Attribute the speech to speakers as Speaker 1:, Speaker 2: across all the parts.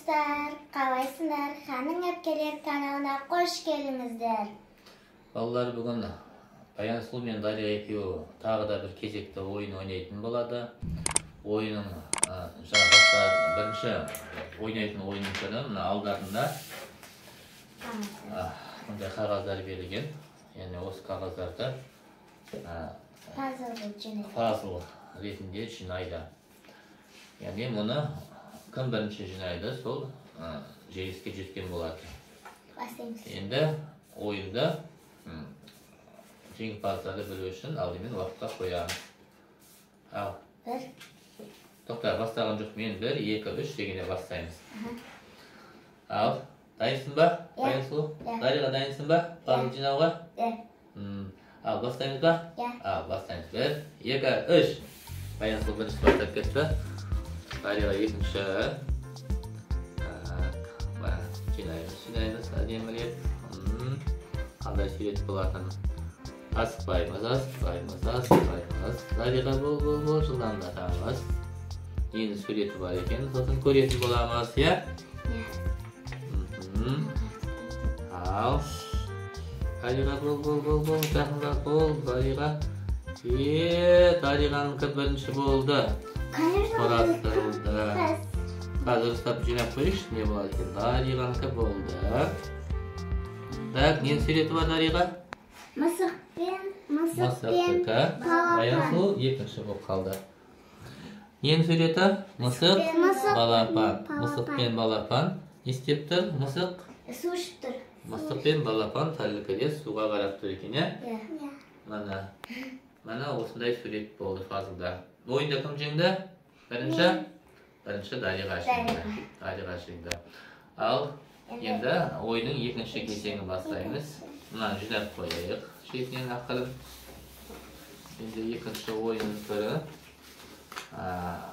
Speaker 1: dostlar, қалайсыңдар? Ханың әпкелер каналына қош келдіңіздер.
Speaker 2: Балалар, бүгін Баянсұлу мен Дария екеуі тағы да бір кезекті ойын ойнайтын болады. Ойынның бірінші ойнайтын ойынның күні мына алдарында мұндай қағаздар берілген. Яғни осы қағаздарды пазл ретінде жинайды. Яғни мұны кім бірінші жинайды, сол жеңіске жеткен болады. Енді ойында жеңімпаздарды білу үшін алдымен уақытқа қоямыз. Ал. Тоқта, бастаған жоқ, мен 1, 2, 3 дегенде бастаймыз. Ал, дайынсың ба? Баянсұлу? Дариға дайынсың ба? Пазл жинауға? Ал, бастаймыз ба? Ал, бастаймыз. 1, 2, 3. Баянсұлу бірінші бастап кетті. Дариға екінші. Жинаймыз, әдемілеп. Қандай сурет болатын? Асықпаймыз. Дариға бол, жылдамдатамыз. Енді суреті бар екен, сосын көретін боламыз, иә? Ал. Дариға бол, жақындап бол, Дариға. Дариғаның бірінші болды. Құрастырылды. Қазір ұстап жинап қойшы, не болады екен? Дариғаның болды. Так, нені суреті бар Дариға? Мысық Баянсұлу екінші болып қалды. Нені суреті? Мысық, балапан. Мысық пен балапан. Не істеп тұр? Мысық?
Speaker 1: Су ішіп тұр.
Speaker 2: Мысық пен балапан тәлікіде суға қарап тұр екен, е? Мана осындай сурет болды фазылда. Ойында кім жеңді? Бірінші Дариға жеңді. Ал, енді ойының екінші кезеңі бастаймыз. Мұнан жинап қойайық. Шетінен ақылым. Енді екінші ойының түрі.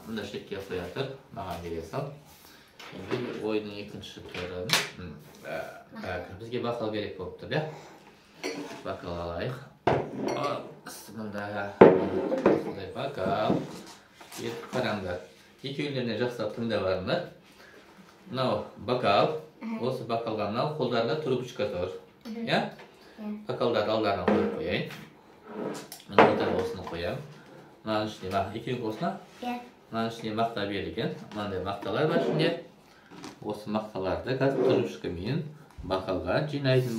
Speaker 2: Мұнда шетке қоятыр. Маған бере сал. Енді ойының екінші түрі. Бізге бақал керек болып тұр, бе? Бақал алайық. Мұнда бақал. Ертіп қараңдар. Екеулеріне жақсап тыңдап. Мынау бақал. Осы бақалға мынау қолдарында трубочка тұр. Бақалдарды алдарына қойып қояйын. Мынау осыны қоям. Мынаның ішіне екеуің осына? Мынаның ішіне мақта берілген. Мынандай мақталар бар ішінде. Осы мақталарды қазір трубочкамен бақалға жинайтын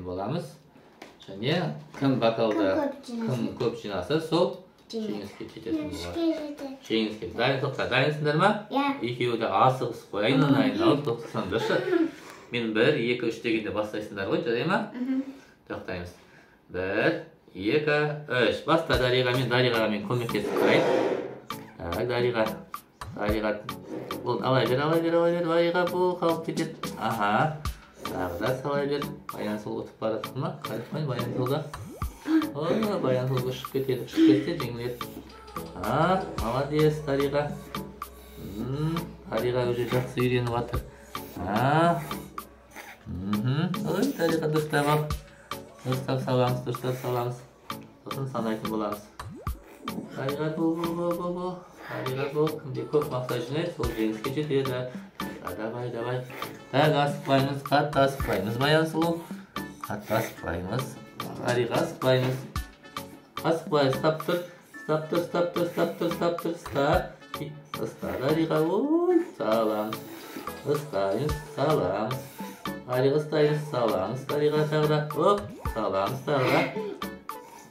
Speaker 2: боламыз. Және кім бақалды кім көп жинаса, сол жеңіске жететін болады. Жеңіске. Дайынсыңдар ма? Екеуі де асығыс қойайын, айналып тоқтасаңдаршы. Мен 1, 2, 3 дегенде бастайсыңдар ғой, жарай ма? Тоқтаймыз. 1, 2, 3. Баста Дариғаға мен көмектесіп қойайын. Дариға. Алай бер. Дариға бұл қалып кетеді. Тағы да салай бер. Баянсұлу ұтып баратыр ма? Қарықпайын Баянсұлуға. Баянсұлу ұшып кетеді. Ұшып кетсе жеңіледі. Молодец Дариға. Дариға уже жақсы үйреніп жатыр. Дариға дұрыстап ал. Дұрыстап саламыз. Сосын санайтын боламыз. Дариға бол. Кімде көп мақта жинайды, сол жеңіске жетеді. Давай. Так, асықпаймыз, қатты асықпаймыз Баянсұлу. Қатты асықпаймыз. Дариға асықпаймыз. Асықпай, стап тұр. Дариға, ой, саламыз. Саламыз. Дариға саламыз. Дариға тағыда. Саламыз тағыда.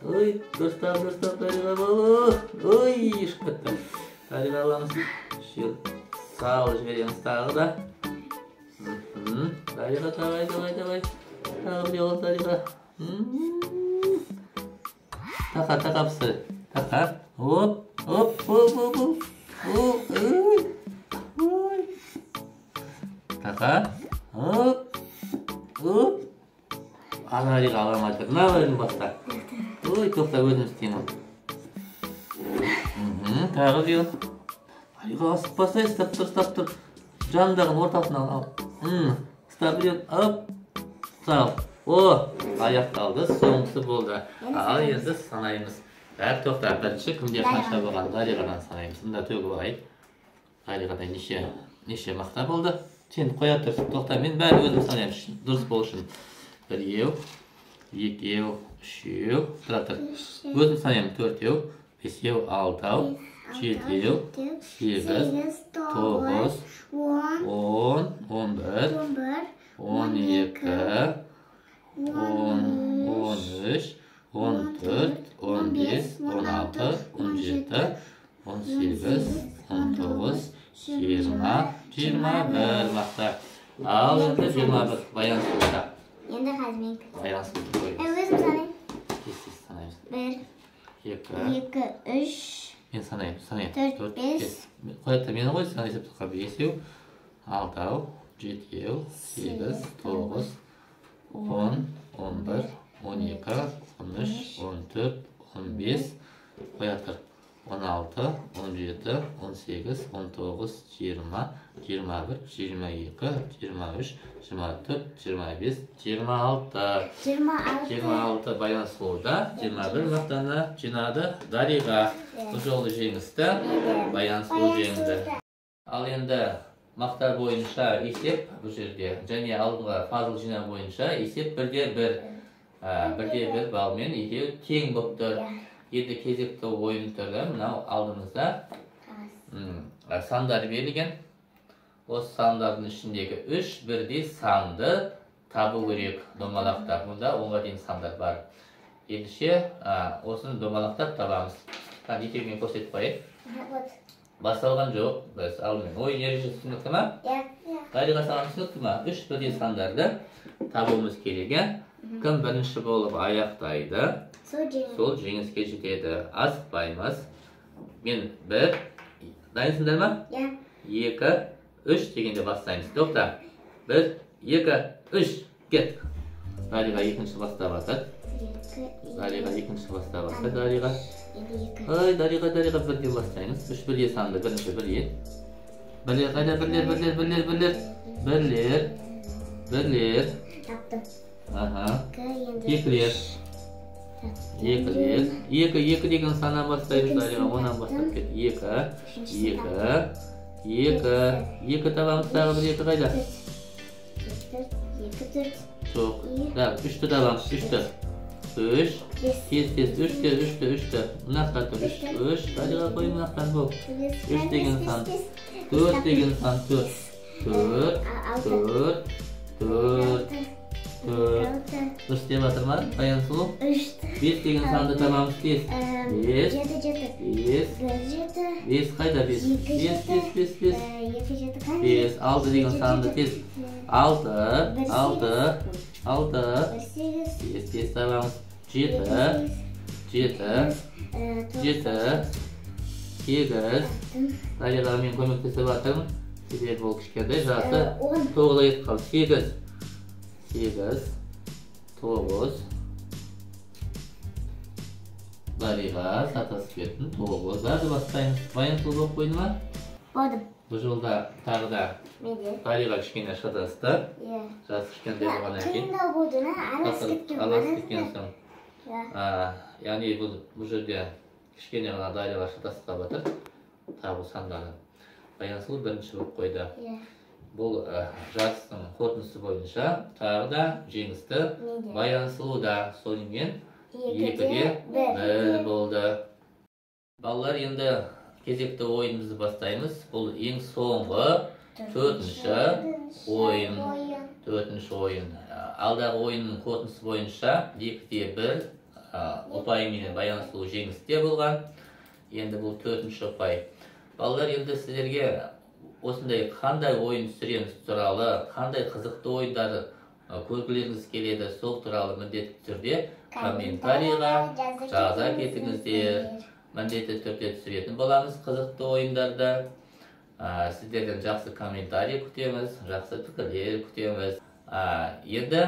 Speaker 2: Ой, дұрыстап Дариға бол. Ой, ешіп кетті. Дариға аламыз. Салып жібереміз тағыда. Дариға давай. Тағы бір ол Дариға. Тақа пісір. Тақа. Оп. Тақа. Оп. Дариға аламайды. Мына өзім баста. Ой, тоқта өзім істеймін. Тағы бір. Дариға асып бастай, стап тұр. Жанындағын ортасынан ал. Стап бір. Сал. Аяқталды, соңғысы болды. Ал енді санаймыз. Тоқта, бірінші кімде қанша болған Дариғадан санаймыз. Мұнда төгіп алайық. Дариғада неше мақта болды. Сен қоя тұр, тоқта, мен бәрі өзім санаймын, дұрыс бол үшін. 1, 2, 3, тұра тұр. Өзім санаймын 4, 5, 6, 7, 8, 9, 10, 11, 12, 13, 14, 15, 16, 17, 18, 19, 20, 21 мақта. Ал енді 21 баян сұлуда.
Speaker 1: Енді қазір
Speaker 2: Баян сұлуды қойыңыз.
Speaker 1: өзім санаймын.
Speaker 2: Сіз санаймыз.
Speaker 1: 1,
Speaker 2: 2,
Speaker 1: 2, 3,
Speaker 2: мен санаймын.
Speaker 1: 4, 5.
Speaker 2: Қоятта мені қой, сен есептіқа 5, 6, 7, 8, 9, 10, 11, 12, 13, 14, 15, қоятыр. 16, 17, 18, 19, 20, 21, 22, 23, 24, 25, 26. 26 баян сұлуда, 21 мақтаны жинады Дариға. Бұл жолы жеңісті, баян сұлу жеңді. Ал енді мақтар бойынша есеп бұл жерде, және алдыңға фазыл жинау бойынша есеп 1-1 балмен екеуі тең болып тұр. Енді кезекті ойын түрі мынау алдымызда сандар берілген. Осы сандардың ішіндегі 3 бірдей санды табу керек домалақта. Мұнда 10-ға дейін сандар бар. Ендіше осыны домалақтап табамыз. Екеуімен көрсетіп қойып. Басталған жоқ. Біз алдымен ойын ережесі түсінікті ма? Дариға саған түсінікті ма? 3 бірдей сандарды табуымыз керек. Кім бірінші болып аяқтайды, сол жеңіске жетеді. Асықпаймыз. Мен 1, дайынсыңдар ма? 2, 3 дегенде бастаймыз. Тоқта. 1, 2, 3, кет. Дариға екінші бастап атады. Дариға. Ой, Дариға бірден бастаймыз. 3 бірдей санды, бірінші бірлер. Бірлер қайда? Бірлер.
Speaker 1: Таптым.
Speaker 2: Екілер. Екі деген сана бастаймыз. Дариға онан бастап кет. 2 табамыз, тағы бір 2 қайда?
Speaker 1: 4.
Speaker 2: Жоқ. 3-ті табамыз, 3-ті. 3. Тез, 3-ті. Мұнақтан тұр, 3. Дариға қой мұнақтан бұл. 3 деген сан. 4 деген сан, 4. 4. Дұрыс деп жатыр ма? Баян сұлу? 5 деген санды табамыз, тез. 5 қайда? 5. 6 деген санды тез. 6. Тез табамыз. 7. 8. Дариға мен көмектесіп жатырмын. Себебі ол кішкентай жасы 9-ға кетіп қалды. 8, 9. Дариға сатасып кеттім. 9-ды бастаймыз. Баян сұлу болып қойды ма?
Speaker 1: Болдым.
Speaker 2: Бұл жолда тағы да Дариға кішкене шатасты. Жасы кішкентай болған әкел.
Speaker 1: Қиындау болды, арасы кеткен
Speaker 2: соң. Яғни бұл жерде кішкене ғана Дариға шатасып батыр. Табу сандары. Баян сұлу бірінші болып қойды. Бұл жарыстың қорытындысы бойынша тағы да жеңісті Баян сұлу да, сонымен 2-1 болды. Балалар, енді кезекті ойынымызды бастаймыз. Бұл ең соңғы 4-ші ойын. Алдағы ойынның қорытындысы бойынша 2-1 ұпаймен Баян сұлу жеңісте болған. Енді бұл 4-ші ұпай. Балалар, енді сіздерге осындай қандай ойын сүреміз туралы, қандай қызықты ойындарды көргілеріңіз келеді, сол туралы міндетті түрде комментарийға жаза кетіңіздер. Міндетті түрде түсіретін боламыз қызықты ойындарды. Сіздерден жақсы комментарий күтеміз, жақсы пікірлер күтеміз. Енді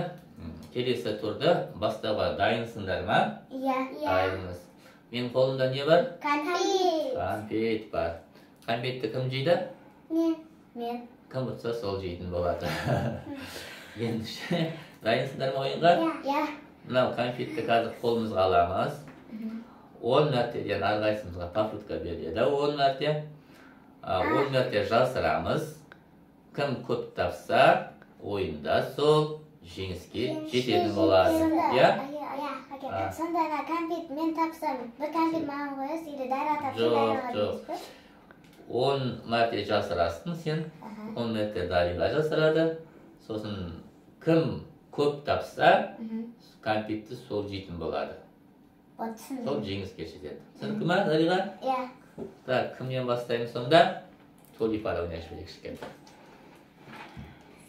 Speaker 2: келесі турды бастауға дайынсыңдар ма? Дайынмыз. Менің қолымда не бар? Конфет бар. Конфетті кім жейді?
Speaker 1: Мен.
Speaker 2: Кім ұтса сол жейтін болады. Ендіше, дайынсыңдар ма ойынға? Мынау конфетті қазір қолымызға аламыз. 10 мәртеден әрқайсымызға попытка береді. 10 мәрте. 10 mәрте жасырамыз. Кім көп тапса, ойында сол жеңіске жететін болады. Иә?
Speaker 1: Сонда конфет мен тапсам, бір конфет маған қоясыз, или Дайра тапса
Speaker 2: Жоқ,
Speaker 1: Дайраға
Speaker 2: жоқ.
Speaker 1: бересіз бе?
Speaker 2: 10 мәрте жасырасың сен, 10 мәрте Дариға жасырады. Сосын кім көп тапса, конфетті сол жейтін болады. Сол жеңіске жетеді. Түсінікті ма, Дариға?
Speaker 1: Иә.
Speaker 2: Так, кімнен бастаймыз сонда? Тулипада ойнашып едік.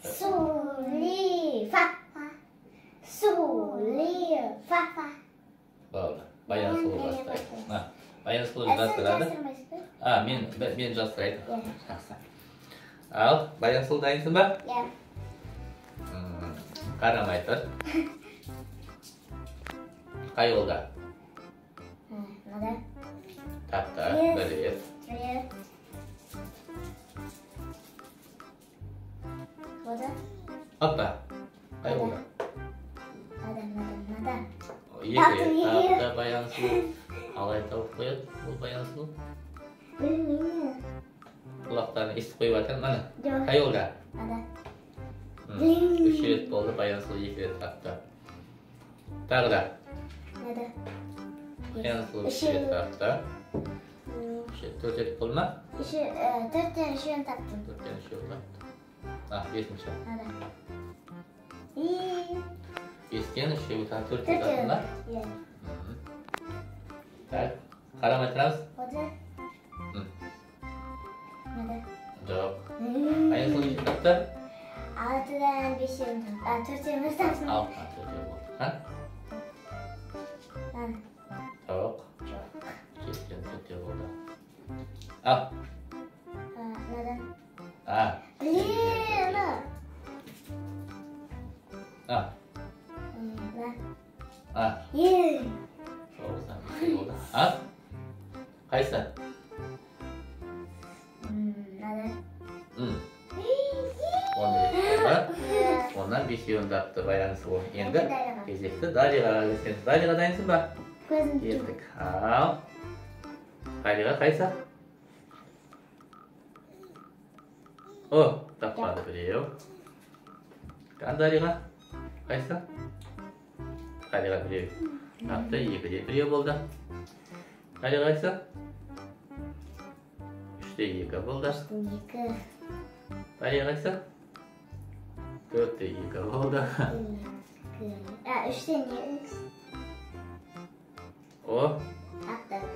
Speaker 1: Сулифа-фа. Сулифа-фа.
Speaker 2: Болды. Баян сұлу бастайды. Баян сұлу жасырады. Мен жасырайды. Жақсы. Ал, Баян сұлу дайынсың ба?
Speaker 1: Иә.
Speaker 2: Қарамай тұр. Қай олда?
Speaker 1: Мынада.
Speaker 2: Тапты, бір рет.
Speaker 1: Burada.
Speaker 2: Hoppa. Қай олда?
Speaker 1: Mada.
Speaker 2: Екі рет тапты Баян сұлу. Қалай тауып қояды ол Баян сұлу?
Speaker 1: Білмеймін.
Speaker 2: Құлақтарын естіп қойып жатыр. Мана.
Speaker 1: Жоқ.
Speaker 2: Қай олда?
Speaker 1: Mada.
Speaker 2: Үш рет болды, Баян сұлу 2 рет тапты. Тағы да.
Speaker 1: Mada.
Speaker 2: Баян сұлу 3 рет тапты. 4 рет болды ма?
Speaker 1: Төрттен үшеуін таптым.
Speaker 2: 4-тен 3 тапты. 5-ші.
Speaker 1: Mada.
Speaker 2: 5-тен 3 тапты. 4 рет тапты ма?
Speaker 1: Иә.
Speaker 2: Так, қарамай тұрамыз.
Speaker 1: Burada. Mada.
Speaker 2: Жоқ. Баян сұлу 2 тапты.
Speaker 1: 6'dan 5'in taптım. 4'ün taптım.
Speaker 2: 6 болды. Жоқ. 7-тен 4 болды. Ал.
Speaker 1: Neden?
Speaker 2: Білем.
Speaker 1: Ел.
Speaker 2: болды. Ал. Қайсы?
Speaker 1: Neden?
Speaker 2: 10 рет болды. Оннан 5-еуін тапты Баян сұлу. Енді кезекті Дариғаға келсеңіз. Дариға дайынсың ба?
Speaker 1: Көзім
Speaker 2: Келдік. Ал. Дариға қайсы? О, таппады біреу. Дариға қайсы? Дариға біреу тапты, 2-де біреу болды. Дариға қайсы? 3-де 2 болды. Дариға қайсы? 4-де 2 болды.
Speaker 1: 3'ten 3.
Speaker 2: О,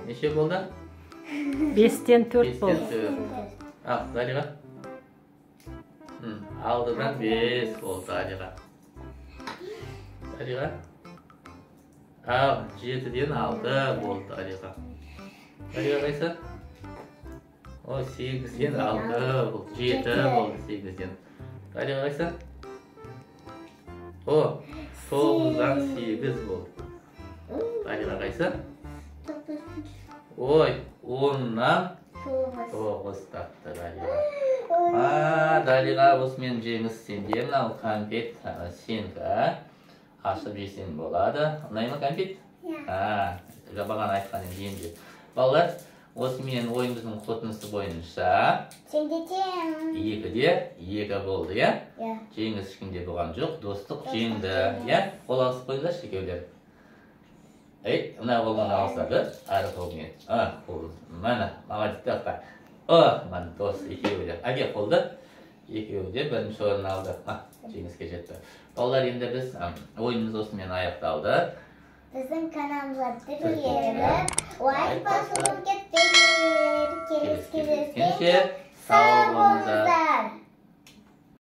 Speaker 2: неше болды?
Speaker 3: 5-тен 4 болды.
Speaker 2: 5-тен 4. Ал, Дариға. 6-дан 5 болды Дариға. Дариға. Ал, 7-ден 6 болды Дариға. Дариға қайсы? О, 8-ден 6 болды. 7 болды 8-ден. Дариға қайсы? О, 9-дан 8 болды. Дариға қайсы? Ой, 10-нан 9 тапты Дариға. Дариға, осымен жеңіс сенде. Мынау конфет сенгі. Ашып жесең болады. Ұнай ма конфет? Бағана айтқан енді. Балалар, осымен ойымыздың қорытындысы бойынша
Speaker 1: Сенде тең.
Speaker 2: 2-де 2 болды, иә?
Speaker 1: Иә.
Speaker 2: Жеңіс ешкімде болған жоқ, достық жеңді, иә? Қол алысып қойыңдаршы екеулер. Мына қолмен алысады, ары қолмен. Мана, молодец, тақта. Мана дос екеулер. Әге қолды. Екеуі де бірінші орын алды. Жеңіске жетті. Балалар, енді біз ойынымыз осымен аяқталды.
Speaker 1: Біздің каналымызға тіркеліп, лайк басуын кетпеңіздер. Келесі кездескенше сау болыңыздар.